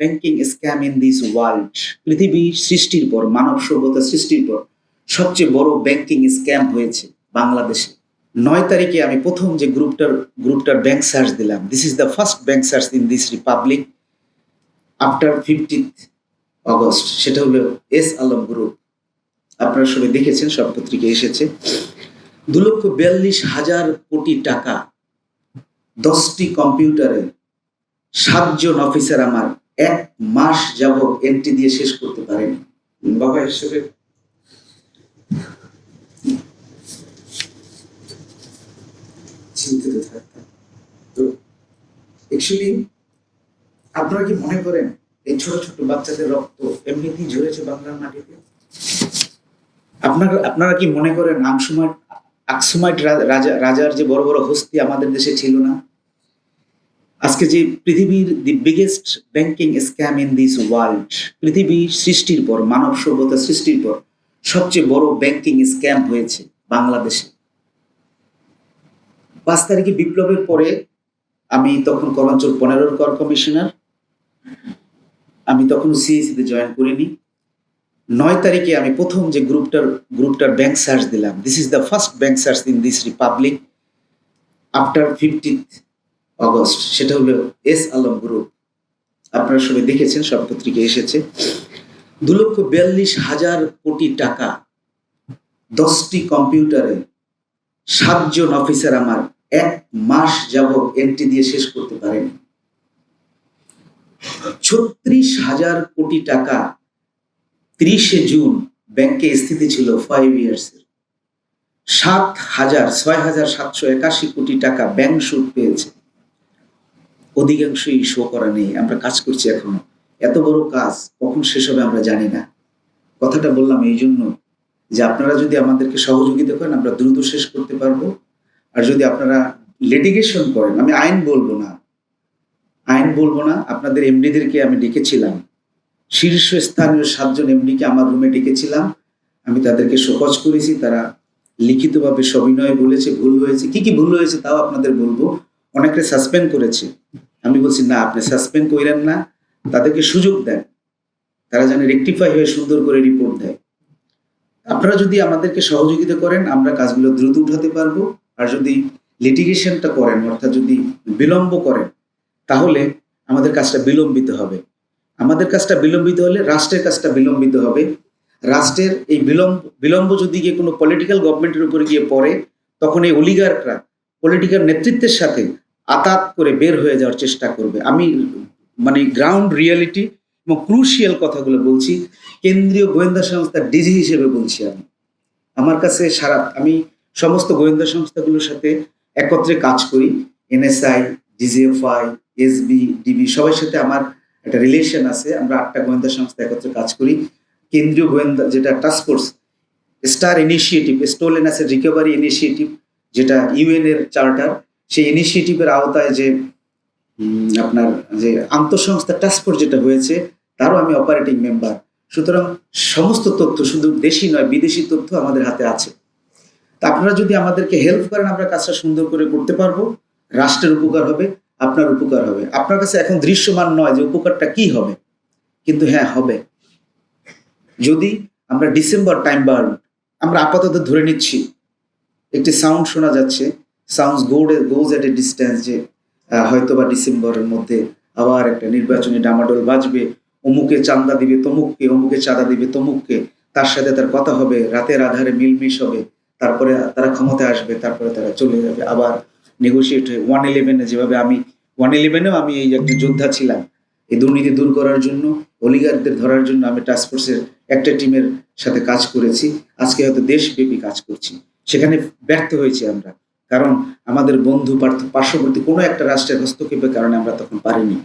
Banking scam in this world. পৃথিবী সৃষ্টির পর, মানব সভ্যতা সৃষ্টির পর সবচেয়ে বড় ব্যাংকিং স্ক্যাম হয়েছে বাংলাদেশে। 9 তারিখে আমি প্রথম যে গ্রুপটার ব্যাংক সার্চ দিলাম। This is the first bank search in this Republic after 15th August. সেটা হলো এস আলম গ্রুপ। আপনারা সবাই দেখেছেন, সব পত্রিকায় এসেছে। 2,42,000 কোটি টাকা 10টি কম্পিউটারে 7 জন অফিসার আমার 1 মাস যাবৎ এন্ট্রি দিয়ে শেষ করতে পারেনি। বাবা হিসেবে চিন্তিত থাকতাম। তো অ্যাকচুয়ালি আপনারা কি মনে করেন এই ছোট ছোট বাচ্চাদের রক্ত এমনিতেই ঝরেছে বাংলার মাটিতে? আপনারা কি মনে করেন আকসুমাইট রাজার যে বড় বড় হস্তি আমাদের দেশে ছিল না? আজকে যে পৃথিবীর দি biggest banking scam in this world, পৃথিবী সৃষ্টির পর, মানব সভ্যতা সৃষ্টির পর সবচেয়ে বড় ব্যাংকিং স্ক্যাম হয়েছে বাংলাদেশে। 5 তারিখে বিপ্লবের পরে আমি তখন করঞ্চল 15 কর কমিশনার, আমি তখন সিএসিতে জয়েন করিনি। 9 তারিখে আমি প্রথম যে গ্রুপটার ব্যাংক সার্চ দিলাম। This is the first bank search in this Republic after 15th August. সেটা হলো এস আলম গ্রুপ। আপনারা সবাই দেখেছেন, সব পত্রিকায় এসেছে। 2,42,000 কোটি টাকা 10টি কম্পিউটারে 7 জন অফিসার আমার 1 মাস যাবৎ এন্ট্রি দিয়ে শেষ করতে পারেনি। 36,000 কোটি টাকা 30শে জুন ব্যাংকে স্থিতি ছিল 5 ইয়ার্সের। 6,781 কোটি টাকা ব্যাংক সুদ পেয়েছে। অধিকাংশই শো করা নেই, আমরা কাজ করছি এখনো। এত বড় কাজ কখন শেষ হবে আমরা জানি না। কথাটা বললাম এই জন্য যে আপনারা যদি আমাদেরকে সহযোগিতা করেন আমরা দ্রুত শেষ করতে পারবো। আর যদি আপনারা লিটিগেশন করেন, আমি আইন বলবো না, আপনাদের এমডিদেরকে আমি ডেকেছিলাম, শীর্ষস্থানীয় 7 জন এমডিকে আমার রুমে ডেকেছিলাম। আমি তাদেরকে শোকজ করেছি, তারা লিখিতভাবে সবিনয়ে বলেছে ভুল হয়েছে। কি কি ভুল হয়েছে তাও আপনাদের বলবো। অনেকে সাসপেন্ড করেছে, আমি বলছি না, আপনি সাসপেন্ড করেন না, তাদেরকে সুযোগ দেন, তারা যেন রেকটিফাই হয়ে সুন্দর করে রিপোর্ট দেয়। আপনারা যদি আমাদেরকে সহযোগিতা করেন আমরা কাজগুলো দ্রুত উঠাতে পারবো। আর যদি লিটিগেশনটা করেন, অর্থাৎ যদি বিলম্ব করেন, তাহলে আমাদের কাজটা বিলম্বিত হবে। আমাদের কাজটা বিলম্বিত হলে রাষ্ট্রের কাজটা বিলম্বিত হবে। রাষ্ট্রের এই বিলম্ব যদি গিয়ে কোনো পলিটিক্যাল গভর্নমেন্টের উপরে গিয়ে পড়ে, তখন এই অলিগাররা পলিটিক্যাল নেতৃত্বের সাথে আতাত করে বের হয়ে যাওয়ার চেষ্টা করবে। আমি গ্রাউন্ড রিয়ালিটি এবং ক্রুশিয়াল কথাগুলো বলছি। কেন্দ্রীয় গোয়েন্দা সংস্থার ডিজি হিসেবে বলছি। আমার কাছে আমি সমস্ত গোয়েন্দা সংস্থাগুলোর সাথে একত্রে কাজ করি। এনএসআই, ডিজিএফআই, এসবি, ডিবি সবার সাথে আমার একটা রিলেশন আছে। আমরা 8টা গোয়েন্দা সংস্থা একত্রে কাজ করি। কেন্দ্রীয় গোয়েন্দা যেটা task force star initiative, stolen asset recovery initiative, যেটা ইউএন এর চার্টার, সেই ইনিশিয়েটিভের আওতায় যে আপনার যে আন্তঃসংস্থা টাস্কফোর্স যেটা হয়েছে, তারও আমি অপারেটিং মেম্বার। সুতরাং সমস্ত তথ্য, শুধু দেশি নয় বিদেশি তথ্য আমাদের হাতে আছে। তা আপনারা যদি আমাদেরকে হেল্প করেন আমরা কাজটা সুন্দর করে করতে পারবো। রাষ্ট্রের উপকার হবে, আপনার উপকার হবে। আপনার কাছে এখন দৃশ্যমান নয় যে উপকারটা কি হবে, কিন্তু হ্যাঁ হবে। যদি আমরা ডিসেম্বর টাইম বাউন্ড, আমরা আপাতত ধরে নিচ্ছি একটি সাউন্ড শোনা যাচ্ছে, sounds goes at a distance, যে হয়তোবা ডিসেম্বরের মধ্যে আবার একটা নির্বাচনী ডামাডোল বাজবে, অমুকে চাঁদা দিবে তমুককে, অমুকে চাঁদা দিবে তমুককে, তার সাথে তার কথা হবে, রাতের আধারে মিলমিশ হবে, তারপরে তারা ক্ষমতায় আসবে, তারপরে তারা চলে যাবে, আবার নেগোসিয়েট হয়ে 111-এ যেভাবে আমি 111-এও আমি এই একজন যোদ্ধা ছিলাম। এই দুর্নীতি দূর করার জন্য, অলিগারদের ধরার জন্য আমি টাস্কফোর্সের একটা টিমের সাথে কাজ করেছি। আজকে হয়তো দেশব্যাপী কাজ করছি। সেখানে ব্যর্থ হয়েছি আমরা, কারণ আমাদের বন্ধু পার্শ্ববর্তী কোনো একটা রাষ্ট্রের হস্তক্ষেপের কারণে আমরা তখন পারিনি।